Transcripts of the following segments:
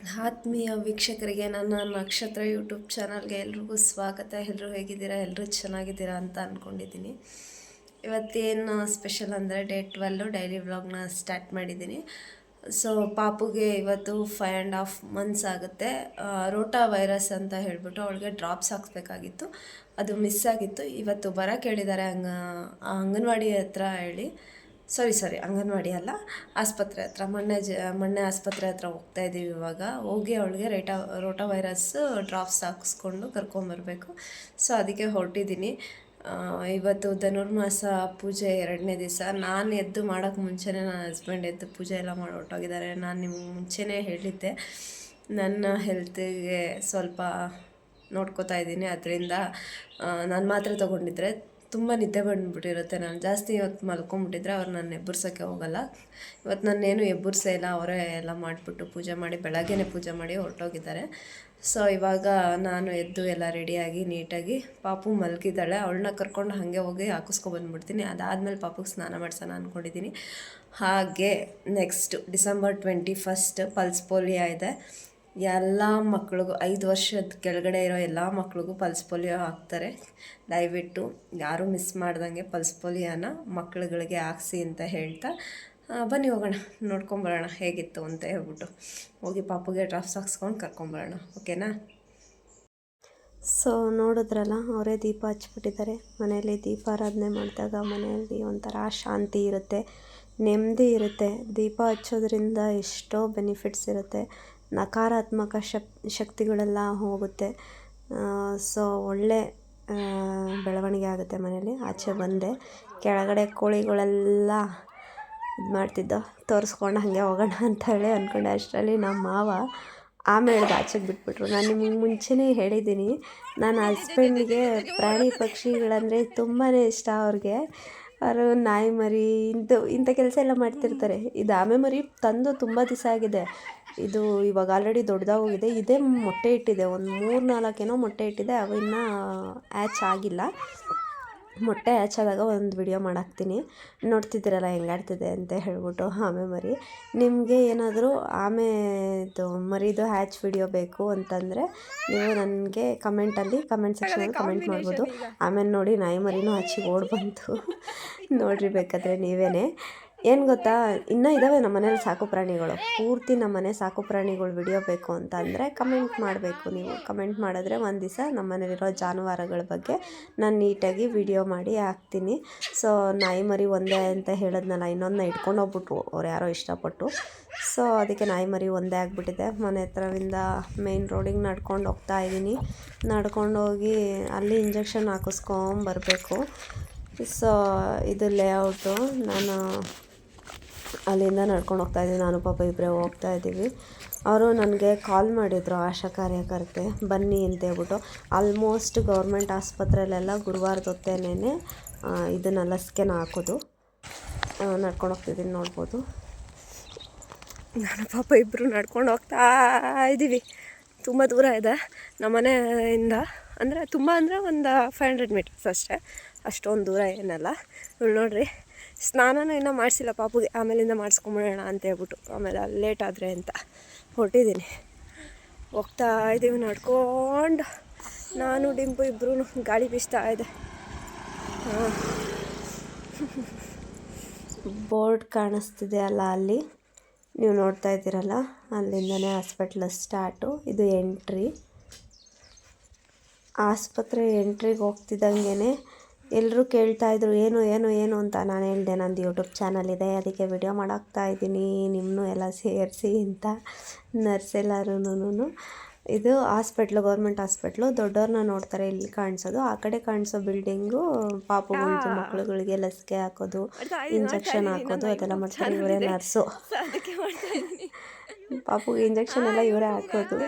ಆತ್ಮೀಯ ವೀಕ್ಷಕರಿಗೆ ನನ್ನ ನಕ್ಷತ್ರ ಯೂಟ್ಯೂಬ್ ಚಾನಲ್ಗೆ ಎಲ್ರಿಗೂ ಸ್ವಾಗತ. ಎಲ್ಲರೂ ಹೇಗಿದ್ದೀರಾ? ಎಲ್ಲರೂ ಚೆನ್ನಾಗಿದ್ದೀರಾ ಅಂತ ಅಂದ್ಕೊಂಡಿದ್ದೀನಿ. ಇವತ್ತೇನು ಸ್ಪೆಷಲ್ ಅಂದರೆ ಡೇ 12 ಡೈಲಿ ವ್ಲಾಗ್ನ ಸ್ಟಾರ್ಟ್ ಮಾಡಿದ್ದೀನಿ. ಸೊ ಪಾಪುಗೆ ಇವತ್ತು 5.5 months ಆಗುತ್ತೆ. ರೋಟಾ ವೈರಸ್ ಅಂತ ಹೇಳಿಬಿಟ್ಟು ಅವಳಿಗೆ ಡ್ರಾಪ್ಸ್ ಹಾಕ್ಸ್ಬೇಕಾಗಿತ್ತು, ಅದು ಮಿಸ್ ಆಗಿತ್ತು. ಇವತ್ತು ಬರೋಕ್ಕೆ ಹೇಳಿದ್ದಾರೆ ಅಂಗನವಾಡಿ ಹತ್ರ ಹೇಳಿ, ಸಾರಿ ಅಂಗನವಾಡಿ ಅಲ್ಲ, ಆಸ್ಪತ್ರೆ ಹತ್ರ. ಮೊನ್ನೆ ಆಸ್ಪತ್ರೆ ಹತ್ರ ಹೋಗ್ತಾ ಇದ್ದೀವಿ. ಇವಾಗ ಹೋಗಿ ಅವಳಿಗೆ ರೋಟಾ ವೈರಸ್ ಡ್ರಾಪ್ಸ್ ಹಾಕಿಸ್ಕೊಂಡು ಕರ್ಕೊಂಬರ್ಬೇಕು. ಸೊ ಅದಕ್ಕೆ ಹೊರಟಿದ್ದೀನಿ. ಇವತ್ತು ಧನುರ್ಮಾಸ ಪೂಜೆ 2ನೇ ದಿವಸ. ನಾನು ಎದ್ದು ಮಾಡೋಕ್ಕೆ ಮುಂಚೆನೇ ನನ್ನ ಹಸ್ಬೆಂಡ್ ಎದ್ದು ಪೂಜೆ ಎಲ್ಲ ಮಾಡಿ ಹೊರಟೋಗಿದ್ದಾರೆ. ನಾನು ನಿಮ್ಗೆ ಮುಂಚೆನೇ ಹೇಳಿದ್ದೆ ನನ್ನ ಹೆಲ್ತಿಗೆ ಸ್ವಲ್ಪ ನೋಡ್ಕೋತಾ ಇದ್ದೀನಿ. ಅದರಿಂದ ನಾನು ಮಾತ್ರೆ ತೊಗೊಂಡಿದ್ರೆ ತುಂಬ ನಿದ್ದೆ ಬಂದುಬಿಟ್ಟಿರುತ್ತೆ. ನಾನು ಜಾಸ್ತಿ ಇವತ್ತು ಮಲ್ಕೊಂಬಿಟ್ಟಿದ್ರೆ ಅವ್ರು ನಾನು ಎಬ್ಬರ್ಸೋಕ್ಕೆ ಹೋಗಲ್ಲ. ಇವತ್ತು ನಾನೇನು ಎಬ್ಬರ್ಸೇ ಇಲ್ಲ, ಅವರೇ ಎಲ್ಲ ಮಾಡಿಬಿಟ್ಟು ಪೂಜೆ ಮಾಡಿ ಬೆಳಗ್ಗೆನೇ ಪೂಜೆ ಮಾಡಿ ಹೊರಟೋಗಿದ್ದಾರೆ. ಸೊ ಇವಾಗ ನಾನು ಎದ್ದು ಎಲ್ಲ ರೆಡಿಯಾಗಿ ನೀಟಾಗಿ, ಪಾಪು ಮಲಗಿದ್ದಾಳೆ, ಅವಳನ್ನ ಕರ್ಕೊಂಡು ಹಾಗೆ ಹೋಗಿ ಹಾಕಿಸ್ಕೊಬಂದ್ಬಿಡ್ತೀನಿ. ಅದಾದಮೇಲೆ ಪಾಪುಗೆ ಸ್ನಾನ ಮಾಡಿಸೋಣ ಅಂದ್ಕೊಂಡಿದ್ದೀನಿ. ಹಾಗೆ ನೆಕ್ಸ್ಟ್ ಡಿಸೆಂಬರ್ 21 ಪಲ್ಸ್ ಪೋಲಿಯೋ ಇದೆ. ಎಲ್ಲ ಮಕ್ಳಿಗೂ 5 ವರ್ಷದ ಕೆಳಗಡೆ ಇರೋ ಎಲ್ಲ ಮಕ್ಳಿಗೂ ಪಲ್ಸ್ ಪೋಲಿಯೋ ಹಾಕ್ತಾರೆ. ದಯವಿಟ್ಟು ಯಾರೂ ಮಿಸ್ ಮಾಡ್ದಂಗೆ ಪಲ್ಸ್ ಪೋಲಿಯೋನ ಮಕ್ಳುಗಳಿಗೆ ಹಾಕ್ಸಿ ಅಂತ ಹೇಳ್ತಾ ಬನ್ನಿ ಹೋಗೋಣ, ನೋಡ್ಕೊಂಬರೋಣ ಹೇಗಿತ್ತು ಅಂತ ಹೇಳ್ಬಿಟ್ಟು. ಹೋಗಿ ಪಾಪುಗೆ ಡ್ರಾಪ್ಸ್ ಹಾಕ್ಸ್ಕೊಂಡು ಕರ್ಕೊಂಬರೋಣ, ಓಕೆನಾ? ಸೊ ನೋಡಿದ್ರಲ್ಲ, ಅವರೇ ದೀಪ ಹಚ್ಬಿಟ್ಟಿದ್ದಾರೆ. ಮನೆಯಲ್ಲಿ ದೀಪಾರಾಧನೆ ಮಾಡಿದಾಗ ಮನೆಯಲ್ಲಿ ಒಂಥರ ಶಾಂತಿ ಇರುತ್ತೆ, ನೆಮ್ಮದಿ ಇರುತ್ತೆ. ದೀಪ ಹಚ್ಚೋದ್ರಿಂದ ಎಷ್ಟೋ ಬೆನಿಫಿಟ್ಸ್ ಇರುತ್ತೆ. ನಕಾರಾತ್ಮಕ ಶಕ್ತಿಗಳೆಲ್ಲ ಹೋಗುತ್ತೆ. ಸೊ ಒಳ್ಳೆ ಬೆಳವಣಿಗೆ ಆಗುತ್ತೆ ಮನೇಲಿ. ಆಚೆ ಬಂದೆ, ಕೆಳಗಡೆ ಕೋಳಿಗಳೆಲ್ಲ ಇದು ಮಾಡ್ತಿದ್ದೋ, ತೋರಿಸ್ಕೊಂಡು ಹಾಗೆ ಹೋಗೋಣ ಅಂತ ಹೇಳಿ ಅಂದ್ಕೊಂಡೆ. ಅಷ್ಟರಲ್ಲಿ ನಮ್ಮ ಮಾವ ಆಮೇಲೆ ಆಚೆಗೆ ಬಿಟ್ಬಿಟ್ರು. ನಾನು ನಿಮಗೆ ಮುಂಚೆನೇ ಹೇಳಿದ್ದೀನಿ, ನನ್ನ ಹಸ್ಬೆಂಡಿಗೆ ಪ್ರಾಣಿ ಪಕ್ಷಿಗಳಂದರೆ ತುಂಬಾ ಇಷ್ಟ. ಅವ್ರಿಗೆ ಅವರು ನಾಯಿ ಮರಿ ಇಂಥ ಕೆಲಸ ಎಲ್ಲ ಮಾಡ್ತಿರ್ತಾರೆ. ಇದು ಆಮೆ ಮರಿ ತಂದು ತುಂಬ ದಿವಸ ಆಗಿದೆ. ಇದು ಇವಾಗ ಆಲ್ರೆಡಿ ದೊಡ್ಡದಾಗೋಗಿದೆ. ಇದೇ ಮೊಟ್ಟೆ ಇಟ್ಟಿದೆ, ಒಂದು 3-4 ಮೊಟ್ಟೆ ಇಟ್ಟಿದೆ. ಅವು ಇನ್ನೂ ಹ್ಯಾಚ್ ಆಗಿಲ್ಲ. ಮೊಟ್ಟೆ ಹ್ಯಾಚ್ ಆದಾಗ ಒಂದು ವಿಡಿಯೋ ಮಾಡಾಕ್ತೀನಿ, ನೋಡ್ತಿದ್ದೀರಲ್ಲ ಹೆಂಗಾಡ್ತಿದೆ ಅಂತ ಹೇಳ್ಬಿಟ್ಟು. ಆಮೆ ಮರಿ ನಿಮಗೆ ಏನಾದರೂ ಆಮೆದು ಮರಿದು ಹ್ಯಾಚ್ ವಿಡಿಯೋ ಬೇಕು ಅಂತಂದರೆ ನೀವು ನನಗೆ ಕಮೆಂಟ್ ಸೆಕ್ಷನಲ್ಲಿ ಕಮೆಂಟ್ ಮಾಡ್ಬೋದು. ಆಮೇಲೆ ನೋಡಿ ನಾಯಿ ಮರಿನೂ ಹಚ್ಚಿಗೆ ಓಡಿ ಬಂತು. ನೋಡ್ರಿ ಬೇಕಾದರೆ ನೀವೇ. ಏನು ಗೊತ್ತಾ, ಇನ್ನೂ ಇದ್ದಾವೆ ನಮ್ಮ ಮನೇಲಿ ಸಾಕು ಪ್ರಾಣಿಗಳು. ಪೂರ್ತಿ ನಮ್ಮ ಮನೆ ಸಾಕು ಪ್ರಾಣಿಗಳು ವಿಡಿಯೋ ಬೇಕು ಅಂತ ಅಂದರೆ ಕಮೆಂಟ್ ಮಾಡಬೇಕು. ನೀವು ಕಮೆಂಟ್ ಮಾಡಿದ್ರೆ ಒಂದು ದಿವಸ ನಮ್ಮ ಮನೇಲಿರೋ ಜಾನುವಾರುಗಳ ಬಗ್ಗೆ ನಾನು ನೀಟಾಗಿ ವಿಡಿಯೋ ಮಾಡಿ ಹಾಕ್ತೀನಿ. ಸೊ ನಾಯಿ ಮರಿ ಒಂದೇ ಅಂತ ಹೇಳಿದ್ನಲ್ಲ, ಇನ್ನೊಂದನ್ನ ಇಟ್ಕೊಂಡು ಹೋಗ್ಬಿಟ್ರು ಅವ್ರು ಯಾರೋ ಇಷ್ಟಪಟ್ಟು. ಸೊ ಅದಕ್ಕೆ ನಾಯಿ ಮರಿ ಒಂದೇ ಆಗಿಬಿಟ್ಟಿದೆ. ಮನೆ ಹತ್ರದಿಂದ ಮೇನ್ ರೋಡಿಗೆ ನಡ್ಕೊಂಡು ಹೋಗ್ತಾ ಇದ್ದೀನಿ. ನಡ್ಕೊಂಡೋಗಿ ಅಲ್ಲಿ ಇಂಜೆಕ್ಷನ್ ಹಾಕಿಸ್ಕೊಂಬರ್ಬೇಕು. ಸೊ ಇದು ಲೇಔಟು. ನಾನು ಅಲ್ಲಿಂದ ನಡ್ಕೊಂಡು ಹೋಗ್ತಾಯಿದ್ದೀನಿ. ನಾನು ಪಾಪ ಇಬ್ಬರೇ ಹೋಗ್ತಾಯಿದ್ದೀವಿ. ಅವರು ನನಗೆ ಕಾಲ್ ಮಾಡಿದರು, ಆಶಾ ಕಾರ್ಯಕರ್ತೆ, ಬನ್ನಿ ಅಂತ ಹೇಳ್ಬಿಟ್ಟು. ಆಲ್ಮೋಸ್ಟ್ ಗೌರ್ಮೆಂಟ್ ಆಸ್ಪತ್ರೆಯಲ್ಲೆಲ್ಲ ಗುರುವಾರದೊತ್ತೇನೆ ಇದನ್ನು ಲಸಿಕೆನ ಹಾಕೋದು. ನಡ್ಕೊಂಡು ಹೋಗ್ತಿದ್ದೀನಿ, ನೋಡ್ಬೋದು. ನಾನು ಪಾಪ ಇಬ್ಬರು ನಡ್ಕೊಂಡು ಹೋಗ್ತಾ ಇದ್ದೀವಿ. ತುಂಬ ದೂರ ಇದೆ ನಮ್ಮ ಮನೆಯಿಂದ, ಅಂದರೆ ತುಂಬ ಅಂದರೆ ಒಂದು 500 meters ಅಷ್ಟೇ, ಅಷ್ಟೊಂದು ದೂರ ಏನಲ್ಲ. ನೋಡಿರಿ, ಸ್ನಾನನೂ ಇನ್ನೂ ಮಾಡಿಸಿಲ್ಲ ಪಾಪುಗೆ, ಆಮೇಲಿಂದ ಮಾಡಿಸ್ಕೊಂಬಿಡೋಣ ಅಂತ ಹೇಳ್ಬಿಟ್ಟು, ಆಮೇಲೆ ಲೇಟ್ ಆದರೆ ಅಂತ ಹೊರಟಿದ್ದೀನಿ. ಹೋಗ್ತಾ ಇದ್ದೀವಿ ನಡ್ಕೊಂಡು. ನಾನು ಡಿಂಪು ಇಬ್ಬರೂ ಗಾಳಿ ಬೀಸ್ತಾ ಇದೆ. ಬೋರ್ಡ್ ಕಾಣಿಸ್ತಿದೆ ಅಲ್ಲ, ಅಲ್ಲಿ ನೀವು ನೋಡ್ತಾ ಇದ್ದೀರಲ್ಲ, ಅಲ್ಲಿಂದನೇ ಹಾಸ್ಪಿಟ್ಲ್ ಸ್ಟಾರ್ಟು. ಇದು ಎಂಟ್ರಿ. ಆಸ್ಪತ್ರೆ ಎಂಟ್ರಿಗೆ ಹೋಗ್ತಿದ್ದಂಗೆ ಎಲ್ಲರೂ ಕೇಳ್ತಾಯಿದ್ರು ಏನು ಅಂತ. ನಾನು ಹೇಳಿದೆ ನಂದು ಯೂಟ್ಯೂಬ್ ಚಾನಲ್ ಇದೆ, ಅದಕ್ಕೆ ವಿಡಿಯೋ ಮಾಡಾಕ್ತಾಯಿದ್ದೀನಿ, ನಿಮ್ಮನ್ನೂ ಎಲ್ಲ ಸೇರಿಸಿ ಅಂತ. ನರ್ಸ್ ಎಲ್ಲರೂ. ಇದು ಹಾಸ್ಪಿಟ್ಲು, ಗೌರ್ಮೆಂಟ್ ಹಾಸ್ಪಿಟ್ಲು. ದೊಡ್ಡವ್ರನ್ನ ನೋಡ್ತಾರೆ ಇಲ್ಲಿ ಕಾಣಿಸೋದು. ಆ ಕಡೆ ಕಾಣಿಸೋ ಬಿಲ್ಡಿಂಗು ಪಾಪುಗಳದ್ದು, ಮಕ್ಳುಗಳಿಗೆ ಲಸಿಕೆ ಹಾಕೋದು, ಇಂಜೆಕ್ಷನ್ ಹಾಕೋದು ಅದೆಲ್ಲ ಮಾಡ್ತಾರೆ. ಇವರೇ ನರ್ಸು. ಪಾಪುಗೆ ಇಂಜೆಕ್ಷನ್ ಎಲ್ಲ ಇವರೇ ಹಾಕೋದು.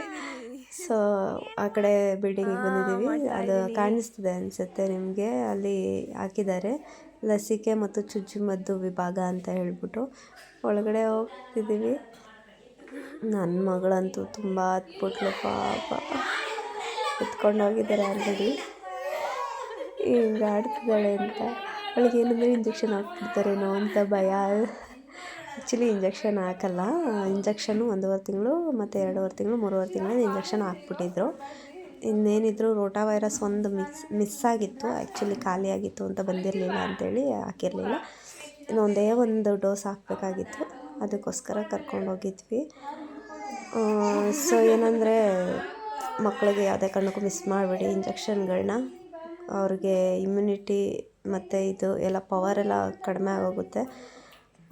ಸೊ ಆ ಕಡೆ ಬಿಲ್ಡಿಂಗಿಗೆ ಬಂದಿದ್ದೀವಿ. ಅದು ಕಾಣಿಸ್ತಿದೆ ಅನಿಸುತ್ತೆ ನಿಮಗೆ, ಅಲ್ಲಿ ಹಾಕಿದ್ದಾರೆ ಲಸಿಕೆ ಮತ್ತು ಚುಚ್ಚುಮದ್ದು ವಿಭಾಗ ಅಂತ ಹೇಳ್ಬಿಟ್ಟು. ಒಳಗಡೆ ಹೋಗ್ತಿದ್ದೀವಿ. ನನ್ನ ಮಗಳಂತೂ ತುಂಬ ಹತ್ಬಿಟ್ಲು ಪಾಪ, ಎತ್ಕೊಂಡು ಹೋಗಿದ್ದಾರೆ ಆಲ್ರೆಡಿ. ಹಿಂಗೆ ಆಡ್ತಿದ್ದಾಳೆ ಅಂತ. ಅವಳಿಗೆ ಏನಂದರೆ ಇಂಜೆಕ್ಷನ್ ಹಾಕ್ಬಿಡ್ತಾರೇನೋ ಅಂತ ಭಯ. ಆ್ಯಕ್ಚುಲಿ ಇಂಜೆಕ್ಷನ್ ಹಾಕಲ್ಲ, ಇಂಜೆಕ್ಷನ್ನು 1.5 ತಿಂಗಳು ಮತ್ತು 2.5 ತಿಂಗಳು 3 ತಿಂಗಳಲ್ಲಿ ಇಂಜೆಕ್ಷನ್ ಹಾಕ್ಬಿಟ್ಟಿದ್ರು. ಇನ್ನೇನಿದ್ರು ರೋಟಾ ವೈರಸ್ ಒಂದು ಮಿಸ್ ಆಗಿತ್ತು, ಆ್ಯಕ್ಚುಲಿ ಖಾಲಿಯಾಗಿತ್ತು ಅಂತ ಬಂದಿರಲಿಲ್ಲ ಅಂಥೇಳಿ ಹಾಕಿರಲಿಲ್ಲ. ಇನ್ನು ಒಂದು ಡೋಸ್ ಹಾಕಬೇಕಾಗಿತ್ತು, ಅದಕ್ಕೋಸ್ಕರ ಕರ್ಕೊಂಡೋಗಿದ್ವಿ. ಸೊ ಏನಂದರೆ ಮಕ್ಕಳಿಗೆ ಯಾವುದೇ ಕಾರಣಕ್ಕೂ ಮಿಸ್ ಮಾಡಬೇಡಿ ಇಂಜೆಕ್ಷನ್ಗಳನ್ನ. ಅವ್ರಿಗೆ ಇಮ್ಯುನಿಟಿ ಮತ್ತು ಇದು ಎಲ್ಲ ಪವರೆಲ್ಲ ಕಡಿಮೆ ಆಗೋಗುತ್ತೆ.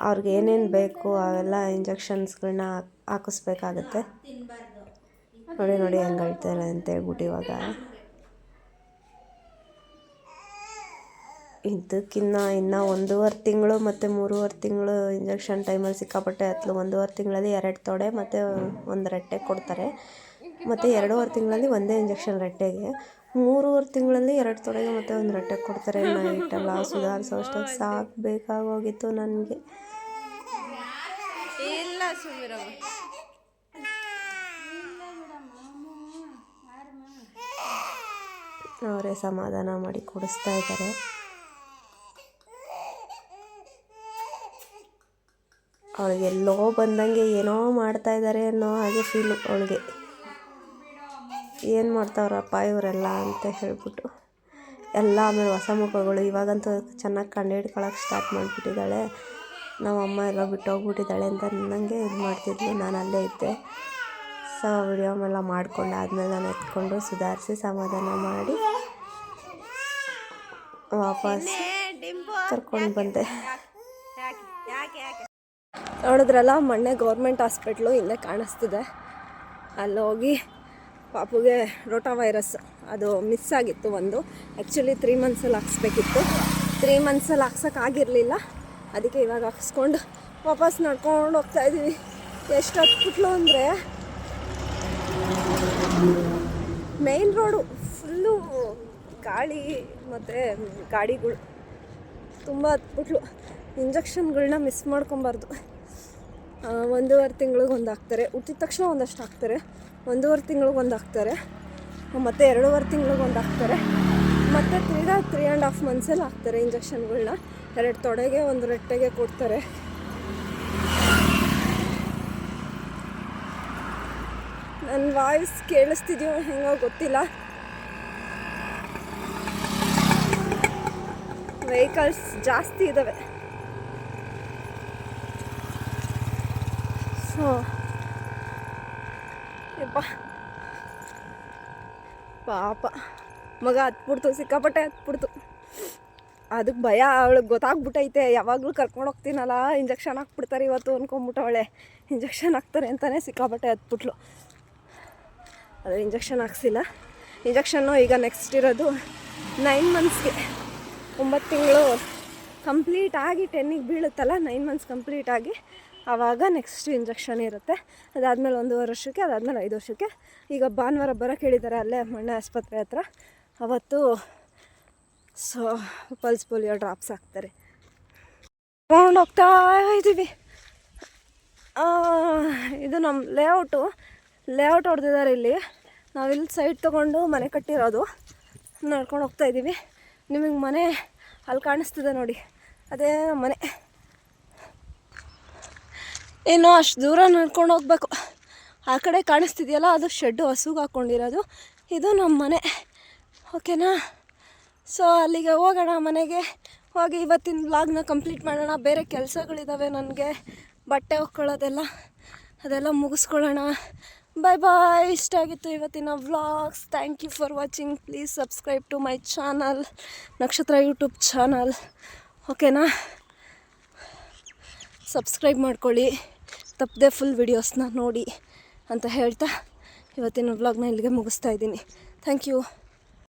ಅವ್ರಿಗೆ ಏನೇನು ಬೇಕು ಅವೆಲ್ಲ ಇಂಜೆಕ್ಷನ್ಸ್ಗಳನ್ನ ಹಾಕಿಸ್ಬೇಕಾಗತ್ತೆ. ನೋಡಿ ಹೆಂಗೆ ಹೇಳ್ತಾರೆ ಅಂತೇಳ್ಬಿಟ್ಟು ಇವಾಗ ಇದಕ್ಕಿನ್ನ 1.5 ತಿಂಗಳು ಮತ್ತು 3.5 ತಿಂಗಳು ಇಂಜೆಕ್ಷನ್ ಟೈಮಲ್ಲಿ ಸಿಕ್ಕಾಪಟ್ಟೆ 1.5 ತಿಂಗಳಲ್ಲಿ 2 ತೊಡೆ ಮತ್ತು 1 ರಟ್ಟೆ ಕೊಡ್ತಾರೆ. ಮತ್ತು 2.5 ತಿಂಗಳಲ್ಲಿ ಒಂದೇ ಇಂಜೆಕ್ಷನ್ ರಟ್ಟೆಗೆ, 3.5 ತಿಂಗಳಲ್ಲಿ 2 ತೊಡೆಗೆ ಮತ್ತು 1 ರಟ್ಟೆ ಕೊಡ್ತಾರೆ. ನೈಟೆಲ್ಲ ಸುಧಾರಿಸೋ ಅಷ್ಟಾಗಿ ಸಾಕಬೇಕಾಗೋಗಿತ್ತು ನನಗೆ. ಅವರೇ ಸಮಾಧಾನ ಮಾಡಿ ಕೊಡಿಸ್ತಾ ಇದ್ದಾರೆ. ಅವಳಿಗೆ ಎಲ್ಲೋ ಬಂದಂಗೆ ಏನೋ ಮಾಡ್ತಾಯಿದ್ದಾರೆ ಅನ್ನೋ ಹಾಗೆ ಫೀಲು ಅವಳಿಗೆ. ಏನು ಮಾಡ್ತಾವ್ರಪ್ಪ ಇವರೆಲ್ಲ ಅಂತ ಹೇಳ್ಬಿಟ್ಟು ಎಲ್ಲ. ಆಮೇಲೆ ಹೊಸ ಮುಖಗಳು ಇವಾಗಂತೂ ಚೆನ್ನಾಗಿ ಕಂಡುಹಿಡ್ಕೊಳಕ್ಕೆ ಸ್ಟಾರ್ಟ್ ಮಾಡಿಬಿಟ್ಟಿದ್ದಾಳೆ. ನಮ್ಮ ಅಮ್ಮ ಎಲ್ಲ ಬಿಟ್ಟೋಗ್ಬಿಟ್ಟಿದ್ದಾಳೆ ಅಂತ ನನಗೆ ಇದು ಮಾಡ್ತಿದ್ಲು. ನಾನು ಅಲ್ಲೇ ಇದ್ದೆ. ಸೊ ವಿಡಿಯೋಮೆಲ್ಲ ಮಾಡ್ಕೊಂಡು ಆದಮೇಲೆ ನಾನು ಎತ್ಕೊಂಡು ಸುಧಾರಿಸಿ ಸಮಾಧಾನ ಮಾಡಿ ವಾಪಸ್ ಕರ್ಕೊಂಡು ಬಂದೆ. ನೋಡಿದ್ರಲ್ಲ, ಮೊನ್ನೆ ಗೌರ್ಮೆಂಟ್ ಹಾಸ್ಪಿಟ್ಲು ಇಲ್ಲೇ ಕಾಣಿಸ್ತಿದೆ. ಅಲ್ಲಿ ಹೋಗಿ ಪಾಪುಗೆ ರೋಟಾ ವೈರಸ್ ಅದು ಮಿಸ್ ಆಗಿತ್ತು ಒಂದು. ಆ್ಯಕ್ಚುಲಿ 3 ಮಂತ್ಸಲ್ಲಿ ಹಾಕ್ಸ್ಬೇಕಿತ್ತು. 3 ಮಂತ್ಸಲ್ಲಿ ಹಾಕ್ಸೋಕ್ಕಾಗಿರಲಿಲ್ಲ. ಅದಕ್ಕೆ ಇವಾಗ ಹಾಕ್ಸ್ಕೊಂಡು ವಾಪಸ್ ನಡ್ಕೊಂಡು ಹೋಗ್ತಾಯಿದ್ದೀವಿ. ಎಷ್ಟು ಹತ್ಬಿಟ್ಲು ಅಂದರೆ ಮೇನ್ ರೋಡು ಫುಲ್ಲು ಗಾಳಿ ಮತ್ತು ಗಾಡಿಗಳು ತುಂಬ ಹತ್ಬಿಟ್ಲು. ಇಂಜೆಕ್ಷನ್ಗಳನ್ನ ಮಿಸ್ ಮಾಡ್ಕೊಬಾರ್ದು. 1.5 ತಿಂಗಳಿಗೆ ಒಂದು ಹಾಕ್ತಾರೆ, ಹುಟ್ಟಿದ ತಕ್ಷಣ ಒಂದಷ್ಟು ಹಾಕ್ತಾರೆ. 1.5 ತಿಂಗಳಿಗೆ ಒಂದು ಹಾಕ್ತಾರೆ, ಮತ್ತು 2.5 ತಿಂಗಳಿಗೆ ಒಂದು ಹಾಕ್ತಾರೆ, ಮತ್ತು 3.5 ಮಂತ್ಸಲ್ಲಿ ಹಾಕ್ತಾರೆ ಇಂಜೆಕ್ಷನ್ಗಳನ್ನ. 2 ತೊಡೆಗೆ 1 ರಟ್ಟೆಗೆ ಕೊಡ್ತಾರೆ. ನನ್ನ ವಾಯ್ಸ್ ಕೇಳಿಸ್ತಿದ್ಯೋ ಹೆಂಗೋ ಗೊತ್ತಿಲ್ಲ. ವೆಹಿಕಲ್ಸ್ ಜಾಸ್ತಿ ಇದ್ದಾವೆ. ಸೊ ಪಾಪ ಮಗ ಹತ್ಬಿಡ್ತು, ಸಿಕ್ಕಾಪಟ್ಟೆ ಹತ್ಬಿಡ್ತು. ಅದಕ್ಕೆ ಭಯ, ಅವಳಿಗೆ ಗೊತ್ತಾಗ್ಬಿಟ್ಟೈತೆ. ಯಾವಾಗಲೂ ಕರ್ಕೊಂಡು ಹೋಗ್ತೀನಲ್ಲ, ಇಂಜೆಕ್ಷನ್ ಹಾಕ್ಬಿಡ್ತಾರೆ ಇವತ್ತು ಅಂದ್ಕೊಂಬಿಟ್ಟವಳೆ. ಇಂಜೆಕ್ಷನ್ ಹಾಕ್ತಾರೆ ಅಂತಲೇ ಸಿಕ್ಕಾಪಟ್ಟೆ ಹತ್ಬಿಟ್ಲು. ಆದರೆ ಇಂಜೆಕ್ಷನ್ ಹಾಕ್ಸಿಲ್ಲ. ಇಂಜೆಕ್ಷನ್ನು ಈಗ ನೆಕ್ಸ್ಟ್ ಇರೋದು 9 ಮಂತ್ಸ್ಗೆ. 9 ತಿಂಗಳು ಕಂಪ್ಲೀಟ್ ಆಗಿ 10ಗೆ ಬೀಳುತ್ತಲ್ಲ, 9 ಮಂತ್ಸ್ ಕಂಪ್ಲೀಟ್ ಆಗಿ ಆವಾಗ ನೆಕ್ಸ್ಟ್ ಇಂಜೆಕ್ಷನ್ ಇರುತ್ತೆ. ಅದಾದಮೇಲೆ 1.5 ವರ್ಷಕ್ಕೆ, ಅದಾದಮೇಲೆ 5 ವರ್ಷಕ್ಕೆ. ಈಗ ಭಾನುವಾರ ಬರೋಕ್ಕೆ ಹೇಳಿದ್ದಾರೆ ಅಲ್ಲೇ ಮೊನ್ನೆ ಆಸ್ಪತ್ರೆ ಹತ್ರ. ಅವತ್ತು ಸೊ ಪಲ್ಸ್ ಪೋಲಿಯೋ ಡ್ರಾಪ್ಸ್ ಹಾಕ್ತಾರೆ. ತಗೊಂಡು ಹೋಗ್ತಾ ಇದ್ದೀವಿ. ಇದು ನಮ್ಮ ಲೇಔಟ್ ಹೊಡೆದಿದ್ದಾರೆ ಇಲ್ಲಿ. ನಾವಿಲ್ಲಿ ಸೈಡ್ ತೊಗೊಂಡು ಮನೆ ಕಟ್ಟಿರೋದು. ನಡ್ಕೊಂಡು ಹೋಗ್ತಾಯಿದ್ದೀವಿ. ನಿಮಗೆ ಮನೆ ಅಲ್ಲಿ ಕಾಣಿಸ್ತಿದೆ ನೋಡಿ, ಅದೇ ನಮ್ಮ ಮನೆ. ಇನ್ನೂ ಅಷ್ಟು ದೂರ ನಡ್ಕೊಂಡು ಹೋಗ್ಬೇಕು. ಆ ಕಡೆ ಕಾಣಿಸ್ತಿದೆಯಲ್ಲ, ಅದು ಶೆಡ್ಡು ಹಸುಗೆ ಹಾಕ್ಕೊಂಡಿರೋದು. ಇದು ನಮ್ಮ ಮನೆ. ಓಕೆನಾ? ಸೊ ಅಲ್ಲಿಗೆ ಹೋಗೋಣ. ಮನೆಗೆ ಹೋಗಿ ಇವತ್ತಿನ ವ್ಲಾಗ್ನ ಕಂಪ್ಲೀಟ್ ಮಾಡೋಣ. ಬೇರೆ ಕೆಲಸಗಳಿದ್ದಾವೆ ನನಗೆ, ಬಟ್ಟೆ ಅದೆಲ್ಲ ಮುಗಿಸ್ಕೊಳ್ಳೋಣ. ಬಾಯ್. ಇಷ್ಟ ಆಗಿತ್ತು ಇವತ್ತಿನ vlogs. Thank you for watching. Please subscribe to my channel, Nakshatra YouTube channel. ಓಕೆನಾ? ಸಬ್ಸ್ಕ್ರೈಬ್ ಮಾಡ್ಕೊಳ್ಳಿ, ತಪ್ಪದೆ ಫುಲ್ ವಿಡಿಯೋಸ್ನ ನೋಡಿ ಅಂತ ಹೇಳ್ತಾ ಇವತ್ತಿನ ವ್ಲಾಗ್ನ ಇಲ್ಲಿಗೆ ಮುಗಿಸ್ತಾ ಇದ್ದೀನಿ. Thank you.